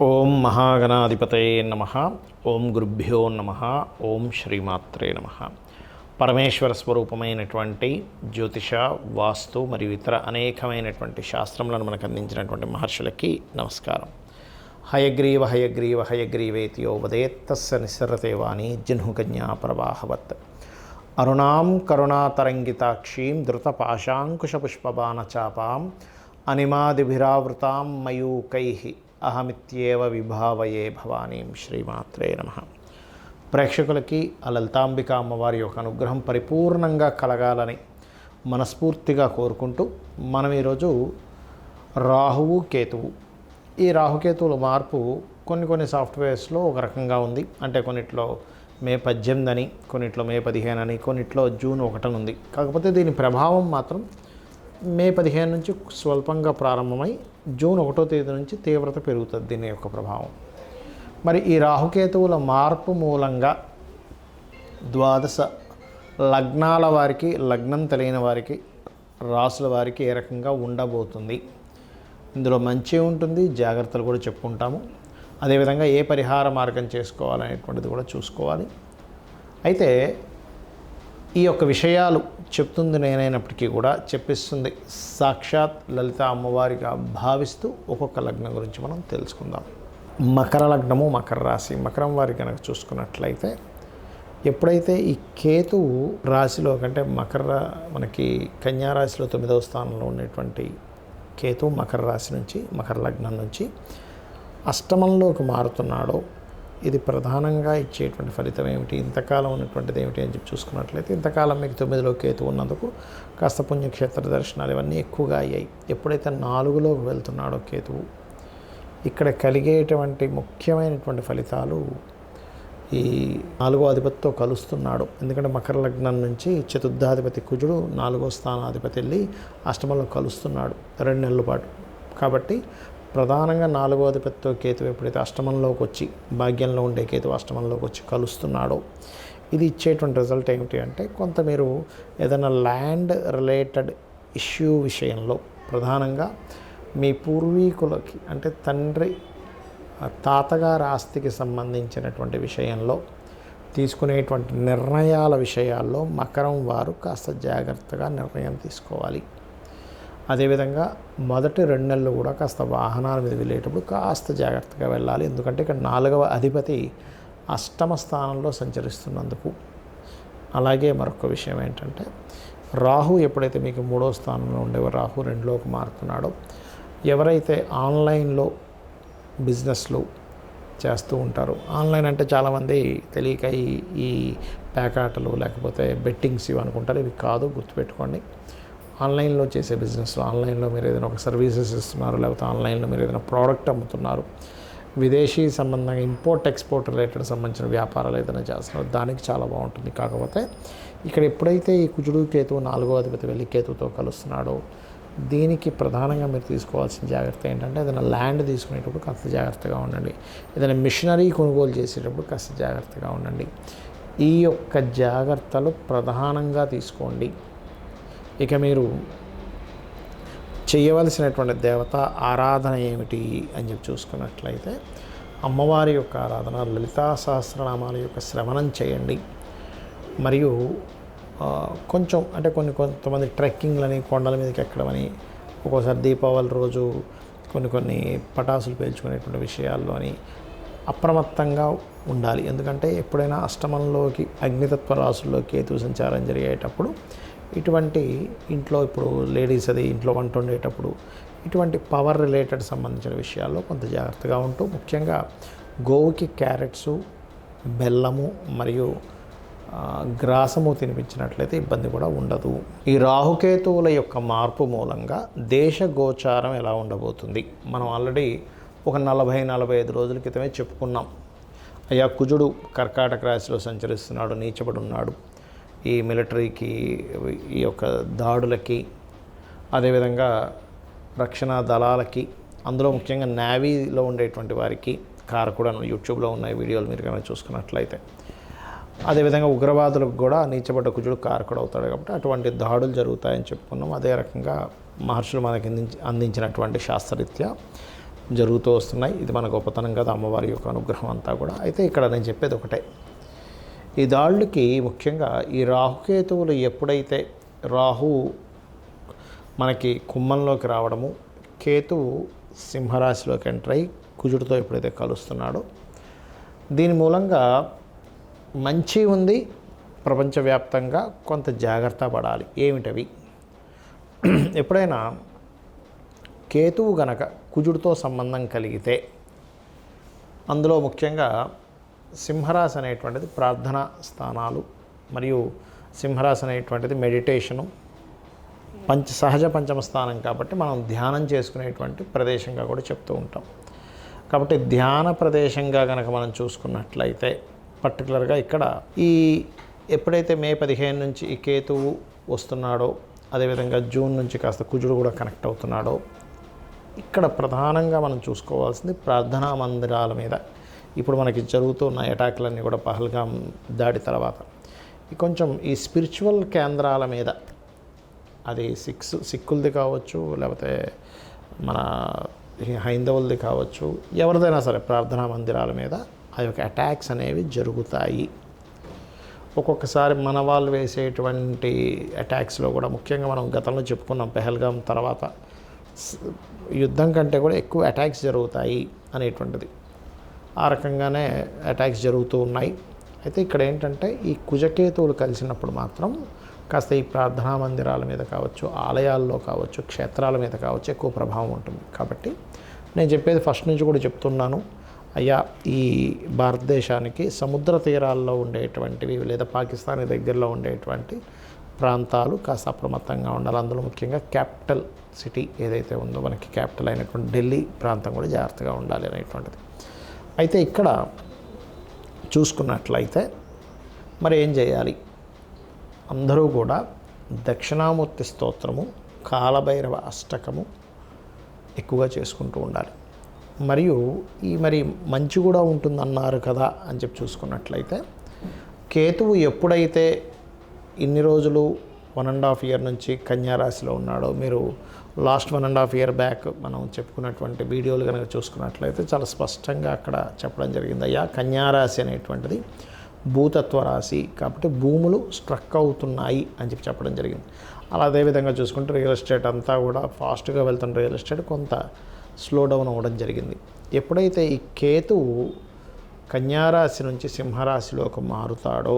ఓం మహాగణాధిపతయే నమః. ఓం గురుభ్యో నమః. ఓం శ్రీమాత్రే నమః. పరమేశ్వర స్వరూపమైనటువంటి జ్యోతిష, వాస్తు మరియు ఇతర అనేకమైనటువంటి శాస్త్రములను మనకు అందించినటువంటి మహర్షులకి నమస్కారం. హయగ్రీవ హయగ్రీవ హయగ్రీవేతియో వదేత్తస్య నిస్సరతే వాణి జిహ్నుకన్యా ప్రవాహవత్. అరుణాం కరుణాతరంగితాక్షీం ధృతపాశాంకుశపుష్పబాణచాపాం అనిమాదిభిరావృతాం మయూకైః అహమిత్యేవ విభావయే భవానీం. శ్రీమాత్రే నమః. ప్రేక్షకులకి ఆ లలితాంబిక అమ్మవారి యొక్క అనుగ్రహం పరిపూర్ణంగా కలగాలని మనస్ఫూర్తిగా కోరుకుంటూ మనం ఈరోజు రాహువు కేతువు, ఈ రాహుకేతువుల మార్పు కొన్ని సాఫ్ట్వేర్స్లో ఒక రకంగా ఉంది. అంటే కొన్నిట్లో మే 18 అని, కొన్నిట్లో మే 15 అని, కొన్నిట్లో జూన్ 1 ఉంది. కాకపోతే దీని ప్రభావం మాత్రం మే 15 నుంచి స్వల్పంగా ప్రారంభమై జూన్ 1వ తేదీ నుంచి తీవ్రత పెరుగుతుంది దీని యొక్క ప్రభావం. మరి ఈ రాహుకేతువుల మార్పు మూలంగా ద్వాదశ లగ్నాల వారికి, లగ్నం తెలియని వారికి, రాసుల వారికి ఏ రకంగా ఉండబోతుంది, ఇందులో మంచి ఉంటుంది, జాగ్రత్తలు కూడా చెప్పుకుంటాము. అదేవిధంగా ఏ పరిహార మార్గం చేసుకోవాలనేటువంటిది కూడా చూసుకోవాలి. అయితే ఈ యొక్క విషయాలు చెప్తుంది నేనైనప్పటికీ కూడా చెప్పిస్తుంది సాక్షాత్ లలిత అమ్మవారిగా భావిస్తూ ఒక్కొక్క లగ్నం గురించి మనం తెలుసుకుందాం. మకర లగ్నము, మకర రాశి. మకరం వారి కనుక చూసుకున్నట్లయితే ఎప్పుడైతే ఈ కేతువు రాశిలో కంటే మనకి కన్యా రాశిలో 9వ స్థానంలో ఉన్నటువంటి కేతువు మకర రాశి నుంచి, మకర లగ్నం నుంచి అష్టమంలోకి మారుతున్నాడో ఇది ప్రధానంగా ఇచ్చేటువంటి ఫలితం ఏమిటి, ఇంతకాలం ఉన్నటువంటిది ఏమిటి అని చెప్పి చూసుకున్నట్లయితే ఇంతకాలం మీకు 9లో కేతు ఉన్నందుకు కాస్త పుణ్యక్షేత్ర దర్శనాలు ఇవన్నీ ఎక్కువగా అయ్యాయి. ఎప్పుడైతే 4లోకి వెళ్తున్నాడో కేతువు, ఇక్కడ కలిగేటువంటి ముఖ్యమైనటువంటి ఫలితాలు ఈ 4వ అధిపతితో కలుస్తున్నాడు. ఎందుకంటే మకర లగ్నం నుంచి చతుర్థాధిపతి కుజుడు 4వ స్థానాధిపతి వెళ్ళి అష్టమంలో కలుస్తున్నాడు 2 నెలల పాటు. కాబట్టి ప్రధానంగా 4వ అధిపతితో కేతు ఎప్పుడైతే అష్టమంలోకి వచ్చి, భాగ్యంలో ఉండే కేతు అష్టమంలోకి వచ్చి కలుస్తున్నాడో ఇది ఇచ్చేటువంటి రిజల్ట్ ఏమిటి అంటే, కొంత మీరు ఏదైనా ల్యాండ్ రిలేటెడ్ ఇష్యూ విషయంలో, ప్రధానంగా మీ పూర్వీకులకి అంటే తండ్రి తాతగారి ఆస్తికి సంబంధించినటువంటి విషయంలో తీసుకునేటువంటి నిర్ణయాల విషయాల్లో మకరం వారు కాస్త జాగ్రత్తగా నిర్ణయం తీసుకోవాలి. అదేవిధంగా మొదటి 2 నెలలు కూడా కాస్త వాహనాల మీద వెళ్ళేటప్పుడు కాస్త జాగ్రత్తగా వెళ్ళాలి. ఎందుకంటే ఇక్కడ 4వ అధిపతి అష్టమ స్థానంలో సంచరిస్తున్నందుకు. అలాగే మరొక విషయం ఏంటంటే, రాహు ఎప్పుడైతే మీకు 3వ స్థానంలో ఉండేవారు రాహు 2లోకి మారుతున్నాడో, ఎవరైతే ఆన్లైన్లో బిజినెస్లు చేస్తూ ఉంటారో, ఆన్లైన్ అంటే చాలామంది తెలియక ఈ పేకాటలు లేకపోతే బెట్టింగ్స్ ఇవి అనుకుంటారు. ఇవి కాదు, గుర్తుపెట్టుకోండి. ఆన్లైన్లో చేసే బిజినెస్లో, ఆన్లైన్లో మీరు ఏదైనా ఒక సర్వీసెస్ ఇస్తున్నారు, లేకపోతే ఆన్లైన్లో మీరు ఏదైనా ప్రోడక్ట్ అమ్ముతున్నారు, విదేశీ సంబంధంగా ఇంపోర్ట్ ఎక్స్పోర్ట్ రిలేటెడ్ సంబంధించిన వ్యాపారాలు ఏదైనా చేస్తున్నారు, దానికి చాలా బాగుంటుంది. కాకపోతే ఇక్కడ ఎప్పుడైతే ఈ కుజుడు కేతువు 4వ అధిపతి వెళ్ళి కేతువుతో కలుస్తున్నాడో, దీనికి ప్రధానంగా మీరు తీసుకోవాల్సిన జాగ్రత్త ఏంటంటే, ఏదైనా ల్యాండ్ తీసుకునేటప్పుడు కాస్త జాగ్రత్తగా ఉండండి. ఏదైనా మిషనరీ కొనుగోలు చేసేటప్పుడు కాస్త జాగ్రత్తగా ఉండండి. ఈ యొక్క జాగ్రత్తలు ప్రధానంగా తీసుకోండి. ఇక మీరు చేయవలసినటువంటి దేవత ఆరాధన ఏమిటి అని చెప్పి చూసుకున్నట్లయితే, అమ్మవారి యొక్క ఆరాధన, లలితా సహస్రనామాల యొక్క శ్రవణం చేయండి. మరియు కొంచెం అంటే కొంతమంది ట్రెక్కింగ్లని, కొండల మీదకి ఎక్కడమని, ఒక్కోసారి దీపావళి రోజు కొన్ని పటాసులు పేల్చుకునేటువంటి విషయాల్లో అని అప్రమత్తంగా ఉండాలి. ఎందుకంటే ఎప్పుడైనా అష్టమంలోకి అగ్నితత్వ రాసుల్లో కేతు సంచారం జరిగేటప్పుడు ఇటువంటి ఇంట్లో, ఇప్పుడు లేడీస్ అది ఇంట్లో వంట వండేటప్పుడు ఇటువంటి పవర్ రిలేటెడ్ సంబంధించిన విషయాల్లో కొంత జాగ్రత్తగా ఉంటూ, ముఖ్యంగా గోవుకి క్యారెట్సు, బెల్లము మరియు గ్రాసము తినిపించినట్లయితే ఇబ్బంది కూడా ఉండదు. ఈ రాహుకేతువుల యొక్క మార్పు మూలంగా దేశ గోచారం ఎలా ఉండబోతుంది మనం ఆల్రెడీ ఒక 40-45 రోజుల క్రితమే చెప్పుకున్నాం. అయ్యా కుజుడు కర్కాటక రాశిలో సంచరిస్తున్నాడు, నీచబడి ఉన్నాడు. ఈ మిలిటరీకి, ఈ యొక్క దాడులకి, అదేవిధంగా రక్షణ దళాలకి, అందులో ముఖ్యంగా నేవీలో ఉండేటువంటి వారికి కారకుడను యూట్యూబ్లో ఉన్న వీడియోలు మీరు కనుక చూసుకున్నట్లయితే, అదేవిధంగా ఉగ్రవాదులకు కూడా నీచబడ్డ కుజుడు కారకుడు అవుతాడు. కాబట్టి అటువంటి దాడులు జరుగుతాయని చెప్పుకున్నాం. అదే రకంగా మహర్షులు మనకి అందించినటువంటి శాస్త్రరీత్యా జరుగుతూ వస్తున్నాయి. ఇది మన గొప్పతనం కదా, అమ్మవారి యొక్క అనుగ్రహం అంతా కూడా. అయితే ఇక్కడ నేను చెప్పేది ఒకటే, ఈ దాళ్ళకి ముఖ్యంగా ఈ రాహుకేతువులు ఎప్పుడైతే రాహు మనకి కుంభంలోకి రావడము, కేతువు సింహరాశిలోకి ఎంటర్ అయ్యి కుజుడితో ఎప్పుడైతే కలుస్తున్నాడో, దీని మూలంగా మంచి ఉంది, ప్రపంచవ్యాప్తంగా కొంత జాగ్రత్త పడాలి. ఏమిటవి? ఎప్పుడైనా కేతువు గనక కుజుడితో సంబంధం కలిగితే, అందులో ముఖ్యంగా సింహరాశి అనేటువంటిది ప్రార్థనా స్థానాలు, మరియు సింహరాశి అనేటువంటిది మెడిటేషను, సహజ పంచమ స్థానం కాబట్టి మనం ధ్యానం చేసుకునేటువంటి ప్రదేశంగా కూడా చెప్తూ ఉంటాం. కాబట్టి ధ్యాన ప్రదేశంగా కనుక మనం చూసుకున్నట్లయితే పర్టికులర్గా ఇక్కడ ఈ ఎప్పుడైతే మే 15 నుంచి ఈ కేతువు వస్తున్నాడో, అదేవిధంగా జూన్ నుంచి కాస్త కుజుడు కూడా కనెక్ట్ అవుతున్నాడో, ఇక్కడ ప్రధానంగా మనం చూసుకోవాల్సింది ప్రార్థనా మందిరాల మీద ఇప్పుడు మనకి జరుగుతున్న అటాక్లన్నీ కూడా పహల్గాం దాడి తర్వాత కొంచెం ఈ స్పిరిచువల్ కేంద్రాల మీద, అది సిక్కులది కావచ్చు, లేకపోతే మన హైందవులది కావచ్చు, ఎవరిదైనా సరే ప్రార్థనా మందిరాల మీద ఆ యొక్క అటాక్స్ అనేవి జరుగుతాయి. ఒక్కొక్కసారి మన వాళ్ళు వేసేటువంటి అటాక్స్లో కూడా ముఖ్యంగా మనం గతంలో చెప్పుకున్నాం, పెహల్గాం తర్వాత యుద్ధం కంటే కూడా ఎక్కువ అటాక్స్ జరుగుతాయి అనేటువంటిది. ఆ రకంగానే అటాక్స్ జరుగుతూ ఉన్నాయి. అయితే ఇక్కడ ఏంటంటే ఈ కుజకేతువులు కలిసినప్పుడు మాత్రం కాస్త ఈ ప్రార్థనా మందిరాల మీద కావచ్చు, ఆలయాల్లో కావచ్చు, క్షేత్రాల మీద కావచ్చు ఎక్కువ ప్రభావం ఉంటుంది. కాబట్టి నేను చెప్పేది ఫస్ట్ నుంచి కూడా చెప్తున్నాను, అయ్యా ఈ భారతదేశానికి సముద్ర తీరాల్లో ఉండేటువంటివి లేదా పాకిస్తాన్ దగ్గరలో ఉండేటువంటి ప్రాంతాలు కాస్త అప్రమత్తంగా ఉండాలి. అందులో ముఖ్యంగా క్యాపిటల్ సిటీ ఏదైతే ఉందో, మనకి క్యాపిటల్ అయినటువంటి ఢిల్లీ ప్రాంతం కూడా జాగ్రత్తగా ఉండాలి అనేటువంటిది. అయితే ఇక్కడ చూసుకున్నట్లయితే మరి ఏం చేయాలి? అందరూ కూడా దక్షిణామూర్తి స్తోత్రము, కాలభైరవ అష్టకము ఎక్కువగా చేసుకుంటూ ఉండాలి. మరియు మరి మంచి కూడా ఉంటుందన్నారు కదా అని చెప్పి చూసుకున్నట్లయితే, కేతువు ఎప్పుడైతే ఇన్ని రోజులు 1.5 year నుంచి కన్యారాశిలో ఉన్నాడో, మీరు లాస్ట్ 1.5 year బ్యాక్ మనం చెప్పుకున్నటువంటి వీడియోలు కనుక చూసుకున్నట్లయితే చాలా స్పష్టంగా అక్కడ చెప్పడం జరిగింది, అయ్యా కన్యారాశి అనేటువంటిది భూతత్వ రాశి కాబట్టి భూములు స్ట్రక్ అవుతున్నాయి అని చెప్పి చెప్పడం జరిగింది. అలా అదేవిధంగా చూసుకుంటే రియల్ ఎస్టేట్ అంతా కూడా ఫాస్ట్గా వెళ్తున్న రియల్ ఎస్టేట్ కొంత స్లో డౌన్ అవ్వడం జరిగింది. ఎప్పుడైతే ఈ కేతువు కన్యారాశి నుంచి సింహరాశిలోకి మారుతాడో,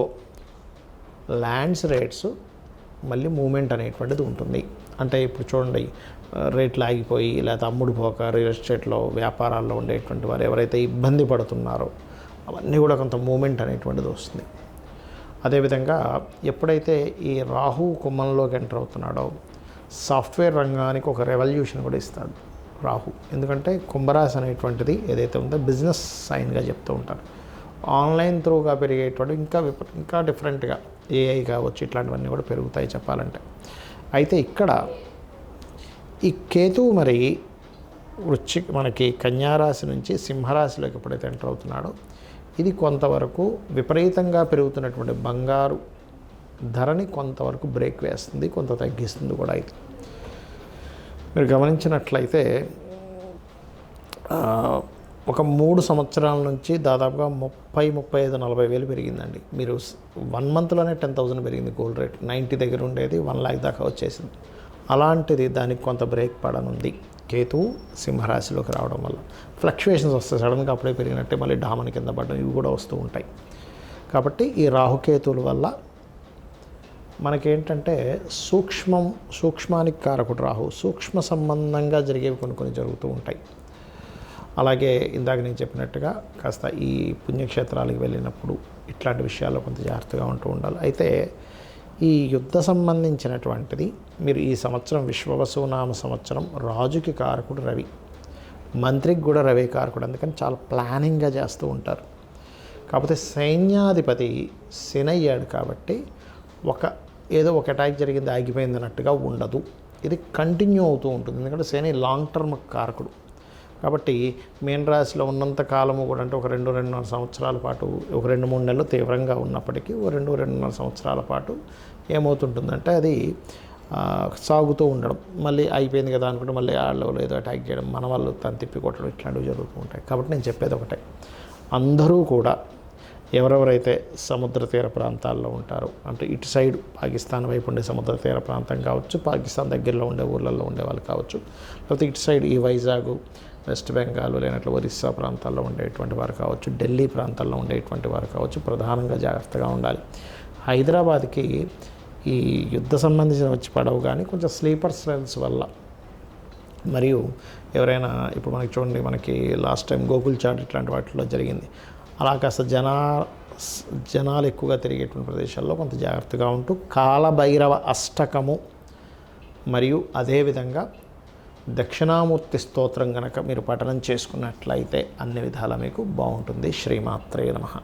ల్యాండ్స్ రేట్స్ మళ్ళీ మూమెంట్ అనేటువంటిది ఉంటుంది. అంటే ఇప్పుడు చూడండి, రేట్లు ఆగిపోయి లేకపోతే అమ్ముడు పోక రియల్ ఎస్టేట్లో వ్యాపారాల్లో ఉండేటువంటి వారు ఎవరైతే ఇబ్బంది పడుతున్నారో అవన్నీ కూడా కొంత మూమెంట్ అనేటువంటిది వస్తుంది. అదేవిధంగా ఎప్పుడైతే ఈ రాహు కుంభంలోకి ఎంటర్ అవుతున్నాడో, సాఫ్ట్వేర్ రంగానికి ఒక రెవల్యూషన్ కూడా ఇస్తాడు రాహు. ఎందుకంటే కుంభరాశి అనేటువంటిది ఏదైతే ఉందో బిజినెస్ సైన్గా చెప్తూ ఉంటారు. ఆన్లైన్ త్రూగా పెరిగేటువంటి ఇంకా డిఫరెంట్గా ఏఐ కావచ్చు, ఇట్లాంటివన్నీ కూడా పెరుగుతాయి చెప్పాలంటే. అయితే ఇక్కడ ఈ కేతువు మరి మనకి కన్యారాశి నుంచి సింహరాశిలోకి ఎప్పుడైతే ఎంటర్ అవుతున్నాడో, ఇది కొంతవరకు విపరీతంగా పెరుగుతున్నటువంటి బంగారు ధరని కొంతవరకు బ్రేక్ వేస్తుంది, కొంత తగ్గిస్తుంది కూడా. అయితే మీరు గమనించినట్లయితే ఒక 3 సంవత్సరాల నుంచి దాదాపుగా 35-40 వేలు పెరిగిందండి. మీరు 1 monthలోనే 10,000 పెరిగింది గోల్డ్ రేట్. 90 దగ్గర ఉండేది 1 lakh దాకా వచ్చేసింది. అలాంటిది దానికి కొంత బ్రేక్ పడనుంది కేతువు సింహరాశిలోకి రావడం వల్ల. ఫ్లక్చువేషన్స్ వస్తాయి, సడన్గా అప్పుడే పెరిగినట్టే మళ్ళీ డామని కింద పడడం, ఇవి కూడా వస్తూ ఉంటాయి. కాబట్టి ఈ రాహుకేతువుల వల్ల మనకేంటంటే సూక్ష్మానికి కారకుడు రాహు, సూక్ష్మ సంబంధంగా జరిగేవి కొన్ని జరుగుతూ ఉంటాయి. అలాగే ఇందాక నేను చెప్పినట్టుగా కాస్త ఈ పుణ్యక్షేత్రాలకు వెళ్ళినప్పుడు ఇట్లాంటి విషయాల్లో కొంత జాగ్రత్తగా ఉంటూ ఉండాలి. అయితే ఈ యుద్ధ సంబంధించినటువంటిది మీరు ఈ సంవత్సరం విశ్వవసునామ సంవత్సరం రాజుకి కారకుడు రవి, మంత్రికి కూడా రవి కారకుడు, అందుకని చాలా ప్లానింగ్గా చేస్తూ ఉంటారు. కాకపోతే సైన్యాధిపతి శని అయ్యాడు కాబట్టి ఏదో ఒక అటాక్ జరిగింది ఆగిపోయింది అన్నట్టుగా ఉండదు, ఇది కంటిన్యూ అవుతూ ఉంటుంది. ఎందుకంటే శని లాంగ్ టర్మ్ కారకుడు కాబట్టి మీన రాశిలో ఉన్నంత కాలము కూడా, అంటే ఒక 2-2.5 సంవత్సరాల పాటు, ఒక 2-3 నెలలు తీవ్రంగా ఉన్నప్పటికీ 2-2.5 సంవత్సరాల పాటు ఏమవుతుంటుందంటే అది సాగుతూ ఉండడం, మళ్ళీ అయిపోయింది కదా అనుకుంటే మళ్ళీ వాళ్ళు ఏదో అటాక్ చేయడం, మన వాళ్ళు తను తిప్పి కొట్టడం, ఇట్లాంటివి జరుగుతూ ఉంటాయి. కాబట్టి నేను చెప్పేది ఒకటే, అందరూ కూడా ఎవరెవరైతే సముద్ర తీర ప్రాంతాల్లో ఉంటారో, అంటే ఇటు సైడ్ పాకిస్తాన్ వైపు ఉండే సముద్ర తీర ప్రాంతం కావచ్చు, పాకిస్తాన్ దగ్గరలో ఉండే ఊళ్ళల్లో ఉండే వాళ్ళు కావచ్చు, లేకపోతే ఇటు సైడ్ ఈ వైజాగ్, వెస్ట్ బెంగాల్, లేనట్లు ఒరిస్సా ప్రాంతాల్లో ఉండేటువంటి వారు కావచ్చు, ఢిల్లీ ప్రాంతాల్లో ఉండేటువంటి వారు కావచ్చు, ప్రధానంగా జాగ్రత్తగా ఉండాలి. హైదరాబాద్కి ఈ యుద్ధ సంబంధించిన వచ్చి పడవు, కానీ కొంచెం స్లీపర్ సెల్స్ వల్ల, మరియు ఎవరైనా ఇప్పుడు మనకి చూడండి, మనకి లాస్ట్ టైం గోకుల్ చాట్ ఇట్లాంటి వాటిలో జరిగింది. అలా కాస్త జనాలు ఎక్కువగా తిరిగేటువంటి ప్రదేశాల్లో కొంత జాగ్రత్తగా ఉంటూ కాలభైరవ అష్టకము మరియు అదేవిధంగా దక్షిణామూర్తి స్తోత్రం కనుక మీరు పఠనం చేసుకున్నట్లయితే అన్ని విధాలా మీకు బాగుంటుంది. శ్రీమాత్రే నమః.